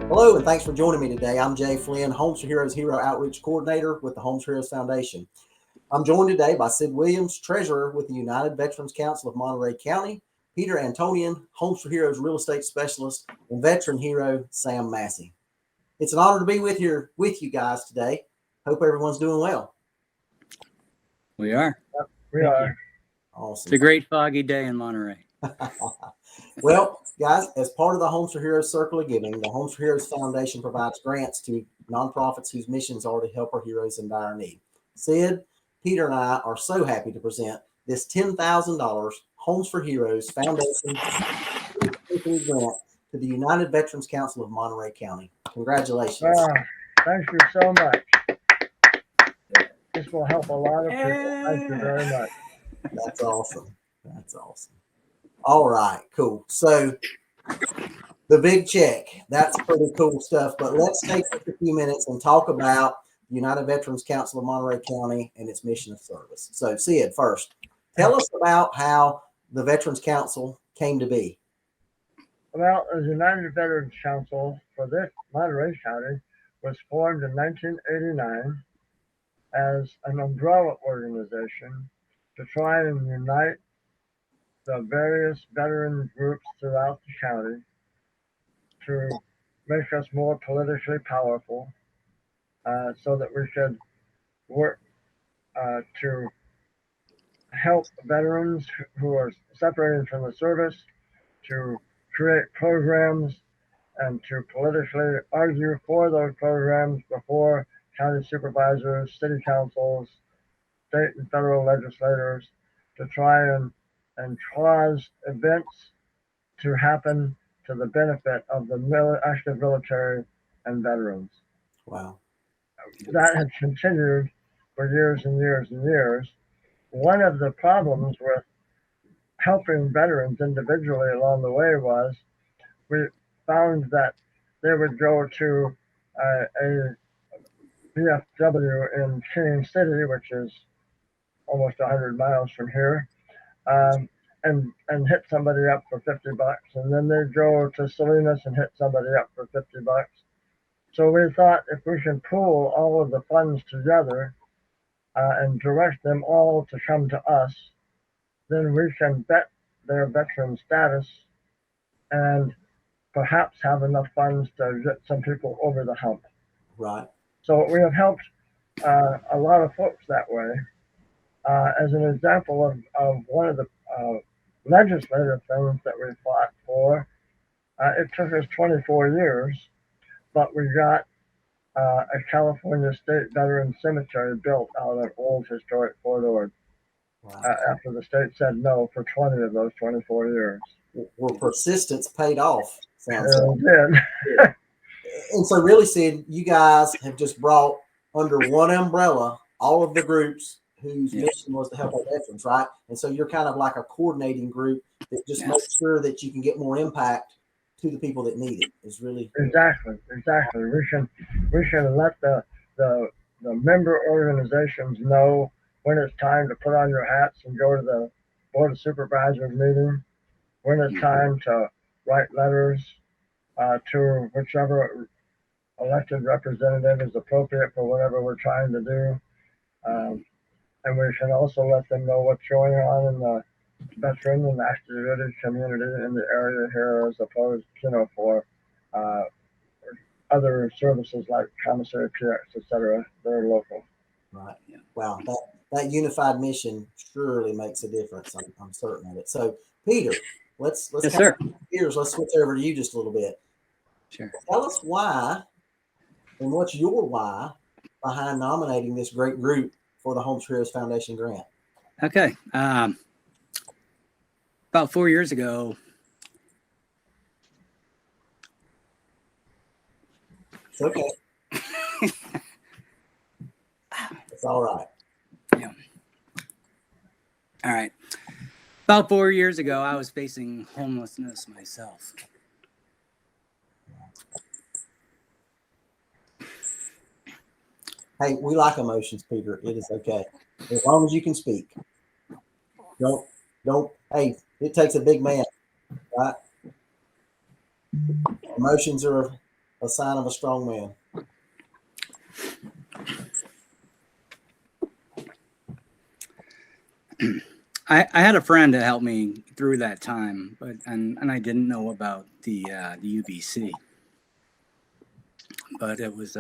Hello, and thanks for joining me today. I'm Jay Flynn, Homes for Heroes Hero Outreach Coordinator with the Homes for Heroes Foundation. I'm joined today by Sid Williams, Treasurer with the United Veterans Council of Monterey County, Peter Antonian, Homes for Heroes Real Estate Specialist, and veteran hero Sam Massey. It's an honor to be with you guys today. Hope everyone's doing well. We are. Yep, we are. Awesome. It's a great foggy day in Monterey. Well, guys, as part of the Homes for Heroes Circle of Giving, the Homes for Heroes Foundation provides grants to nonprofits whose missions are to help our heroes in dire need. Sid, Peter, and I are so happy to present this $10,000 Homes for Heroes Foundation grant to the United Veterans Council of Monterey County. Congratulations. Thank you so much. This will help a lot of people. Thank you very much. That's awesome. That's awesome. All right, cool. So the big check, that's pretty cool stuff. But let's take a few minutes and talk about United Veterans Council of Monterey County and its mission of service. So Sid, first, tell us about how the Veterans Council came to be. Well, the United Veterans Council for this Monterey County was formed in 1989 as an umbrella organization to try and unite the various veteran groups throughout the county to make us more politically powerful, so that we could work to help veterans who are separated from the service, to create programs and to politically argue for those programs before county supervisors, city councils, state and federal legislators, to try and cause events to happen to the benefit of the active military and veterans. Wow. That has continued for years and years and years. One of the problems with helping veterans individually along the way was we found that they would go to a VFW in King City, which is almost 100 miles from here, and hit somebody up for $50, and then they'd go to Salinas and hit somebody up for $50. So we thought if we can pool all of the funds together and direct them all to come to us, then we can vet their veteran status and perhaps have enough funds to get some people over the hump. Right. So we have helped a lot of folks that way. As an example of one of the legislative things that we fought for, it took us 24 years, but we got a California State Veteran Cemetery built out of old historic Fort Ord. Wow. After the state said no for 20 of those 24 years. Well, persistence paid off. Sounds like. It did. And so really, Sid, you guys have just brought under one umbrella all of the groups whose mission was to help our veterans, right? And so you're kind of like a coordinating group that just makes sure that you can get more impact to the people that need it. It's really exactly. We can let the member organizations know when it's time to put on your hats and go to the board of supervisors meeting, when it's time to write letters to whichever elected representative is appropriate for whatever we're trying to do. And we can also let them know what's going on in the veteran and active duty community in the area here, as opposed, for other services like commissary PX, etc. They're local. Right. Yeah. Wow. That unified mission surely makes a difference. I'm certain of it. So, Peter, let's yes, sir. Let's switch over to you just a little bit. Sure. Tell us why, and what's your why behind nominating this great group for the Homes for Heroes Foundation grant. Okay. About 4 years ago. It's okay. It's all right. Yeah. All right. About 4 years ago, I was facing homelessness myself. Hey, we like emotions, Peter. It is okay. As long as you can speak. Don't, hey, it takes a big man, right? Emotions are a sign of a strong man. I had a friend that helped me through that time, but and I didn't know about the UBC, but it was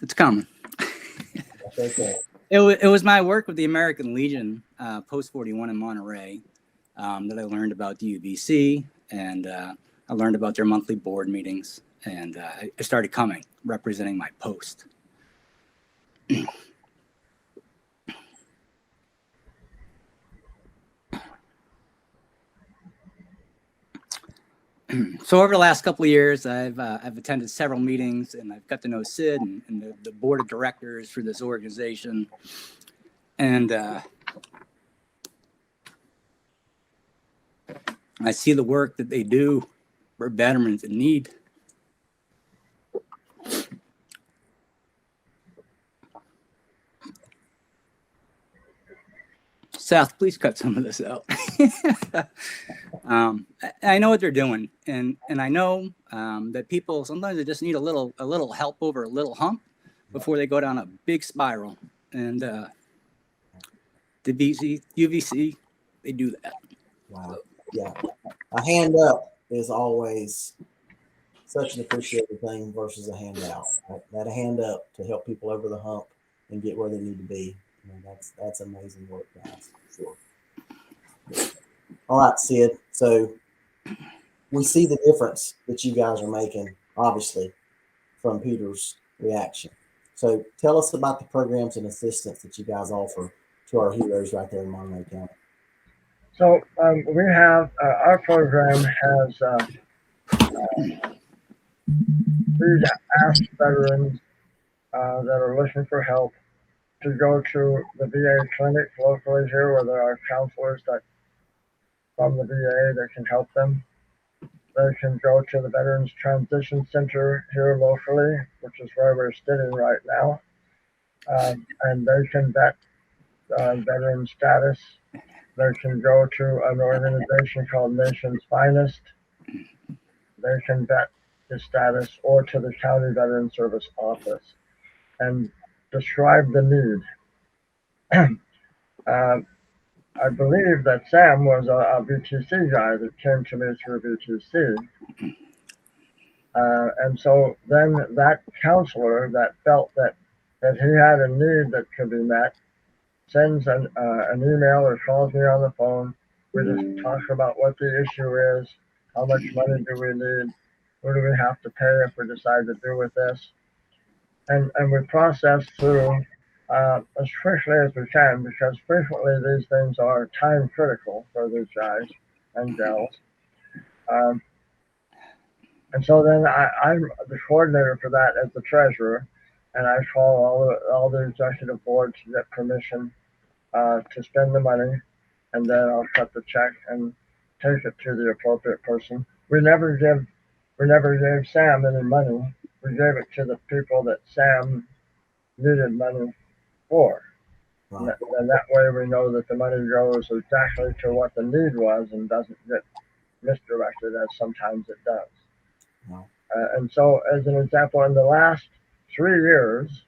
it's coming. Okay. It was my work with the American Legion, Post 41 in Monterey, that I learned about the UBC, and I learned about their monthly board meetings, and I started coming, representing my post. So over the last couple of years, I've attended several meetings, and I've got to know Sid and the board of directors for this organization, and I see the work that they do for veterans in need. Seth, please cut some of this out. I know what they're doing, and I know that people sometimes they just need a little help over a little hump before they go down a big spiral. And the UVC, they do that. Wow. Yeah. A hand up is always such an appreciated thing versus a handout. Right? That a hand up to help people over the hump and get where they need to be. I mean, that's amazing work, guys. Sure. All right, Sid. So we see the difference that you guys are making, obviously, from Peter's reaction. So tell us about the programs and assistance that you guys offer to our heroes right there in Monterey County. So we have our program has we've asked veterans that are looking for help to go to the VA clinic locally here, where there are counselors that from the VA that can help them. They can go to the Veterans Transition Center here locally, which is where we're sitting right now, and they can vet veteran status. They can go to an organization called Nation's Finest. They can vet his status, or to the County Veteran Service Office and describe the need. I believe that Sam was a VTC guy that came to me through VTC. And so then that counselor that felt that he had a need that could be met sends an email or calls me on the phone. We just talk about what the issue is, how much money do we need, what do we have to pay if we decide to do with this. And we process through as quickly as we can, because frequently these things are time critical for these guys and gals. And so then I'm the coordinator for that as the treasurer, and I call all the executive board to get permission to spend the money, and then I'll cut the check and take it to the appropriate person. We never gave Sam any money. We gave it to the people that Sam needed money for. Right. And that way we know that the money goes exactly to what the need was and doesn't get misdirected as sometimes it does. Wow. And so, as an example, in the last 3 years,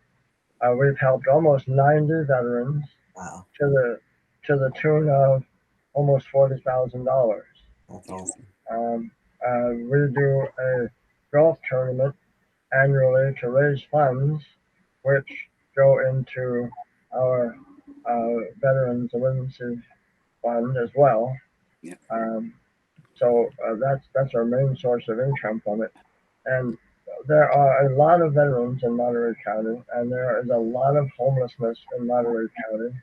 we've helped almost 90 veterans. Wow. To the tune of almost $40,000. That's awesome. We do a golf tournament annually to raise funds, which go into our Veterans Emergency Fund as well. Yeah. So that's our main source of income from it. And there are a lot of veterans in Monterey County, and there is a lot of homelessness in Monterey County.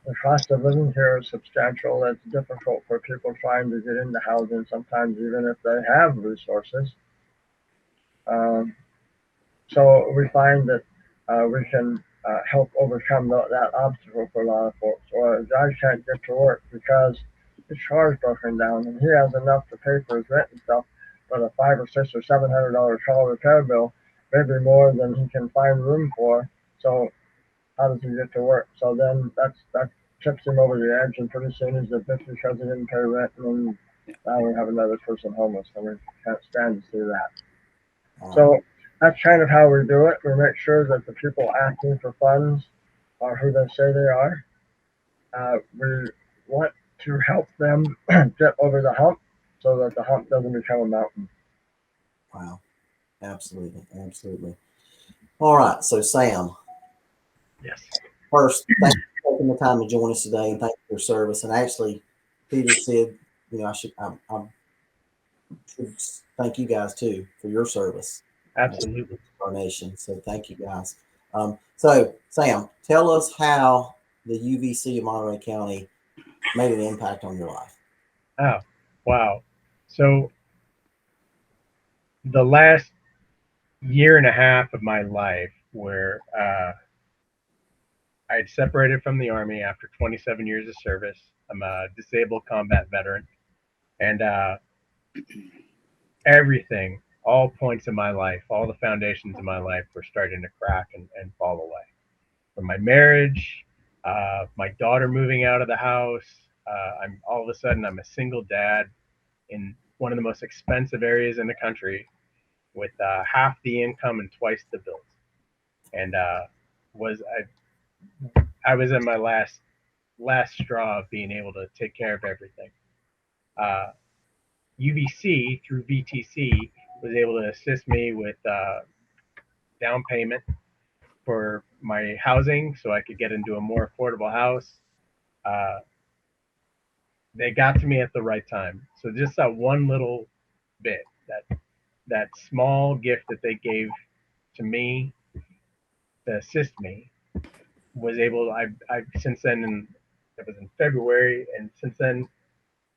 The cost of living here is substantial. It's difficult for people trying to get into housing, sometimes even if they have resources. So we find that we can help overcome that obstacle for a lot of folks. Or a guy can't get to work because his car's broken down, and he has enough to pay for his rent and stuff, but a $500 or $600 or $700 car repair bill maybe more than he can find room for. So how does he get to work? So then that tips him over the edge, and pretty soon he's evicted because he didn't pay rent, and then now we have another person homeless, and we can't stand to see that. So that's kind of how we do it. We make sure that the people asking for funds are who they say they are. We want to help them get over the hump so that the hump doesn't become a mountain. Wow. Absolutely. Absolutely. All right. So, Sam, Yes. first, thank you for taking the time to join us today, and thank you for your service. And actually, Peter said, I should thank you guys too for your service. Absolutely. To our nation. So, thank you guys. So, Sam, tell us how the UVC of Monterey County made an impact on your life. Oh, wow. So the last year and a half of my life where I had separated from the Army after 27 years of service. I'm a disabled combat veteran. And everything, all points in my life, all the foundations of my life were starting to crack and fall away. From my marriage, my daughter moving out of the house, I'm all of a sudden I'm a single dad in one of the most expensive areas in the country with half the income and twice the bills. And I was in my last straw of being able to take care of everything. UVC through VTC was able to assist me with down payment for my housing so I could get into a more affordable house. They got to me at the right time. So just that one little bit, that small gift that they gave to me to assist me was able. I since then, and it was in February, and since then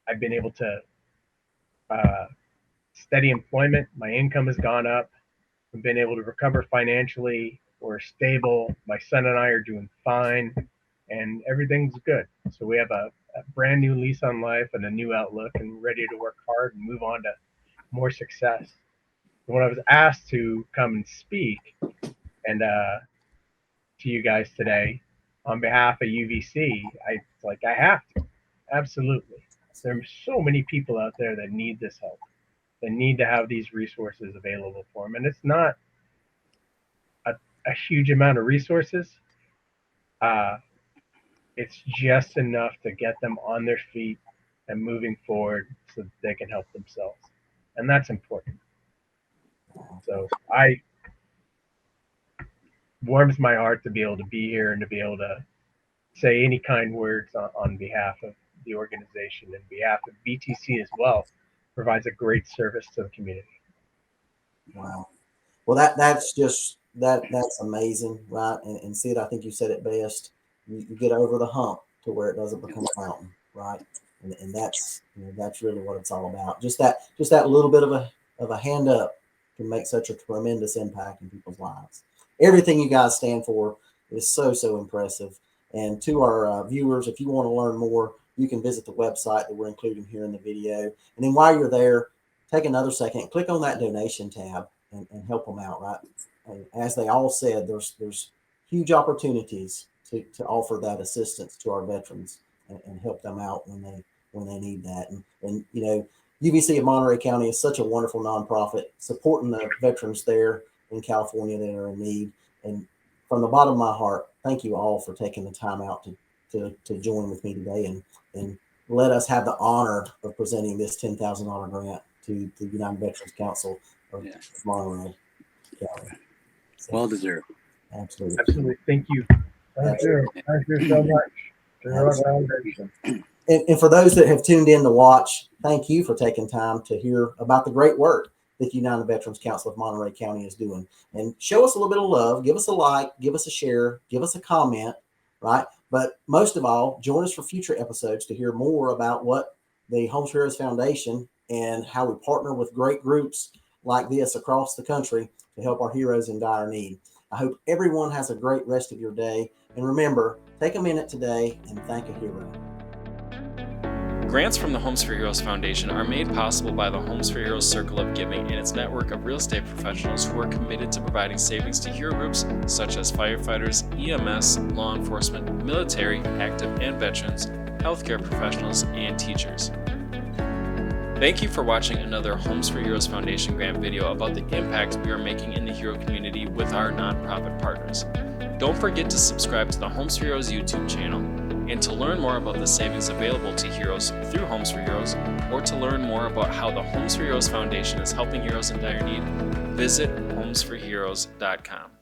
I've been able to steady employment. My income has gone up. I've been able to recover financially. We're stable. My son and I are doing fine, and everything's good. So we have a brand new lease on life and a new outlook, and ready to work hard and move on to more success. When I was asked to come and speak and to you guys today on behalf of UVC, I have to. Absolutely. There are so many people out there that need this help, that need to have these resources available for them. And it's not a huge amount of resources. It's just enough to get them on their feet and moving forward so that they can help themselves. And that's important. So warms my heart to be able to be here and to be able to say any kind words on behalf of the organization and behalf of BTC as well. Provides a great service to the community. Wow. Well, that's amazing, right? And Sid, I think you said it best. You get over the hump to where it doesn't become a mountain, right? And that's that's really what it's all about. Just that little bit of a hand up can make such a tremendous impact in people's lives. Everything you guys stand for is so impressive. And to our viewers, if you want to learn more, you can visit the website that we're including here in the video. And then while you're there, take another second, click on that donation tab and help them out, right? And as they all said, there's huge opportunities to offer that assistance to our veterans and help them out when they need that. And UVC of Monterey County is such a wonderful nonprofit supporting the veterans there in California that are in need. And from the bottom of my heart, thank you all for taking the time out to join with me today and let us have the honor of presenting this $10,000 grant to the United Veterans Council of Monterey County. So, Well deserved. Absolutely. Thank you. Thank you so much to your foundation. And for those that have tuned in to watch, thank you for taking time to hear about the great work that the United Veterans Council of Monterey County is doing. And show us a little bit of love. Give us a like, give us a share, give us a comment, right? But most of all, join us for future episodes to hear more about what the Homes for Heroes Foundation and how we partner with great groups like this across the country to help our heroes in dire need. I hope everyone has a great rest of your day. And remember, take a minute today and thank a hero. Grants from the Homes for Heroes Foundation are made possible by the Homes for Heroes Circle of Giving and its network of real estate professionals who are committed to providing savings to hero groups such as firefighters, EMS, law enforcement, military, active and veterans, healthcare professionals, and teachers. Thank you for watching another Homes for Heroes Foundation grant video about the impact we are making in the hero community with our nonprofit partners. Don't forget to subscribe to the Homes for Heroes YouTube channel, and to learn more about the savings available to heroes through Homes for Heroes, or to learn more about how the Homes for Heroes Foundation is helping heroes in dire need, visit homesforheroes.com.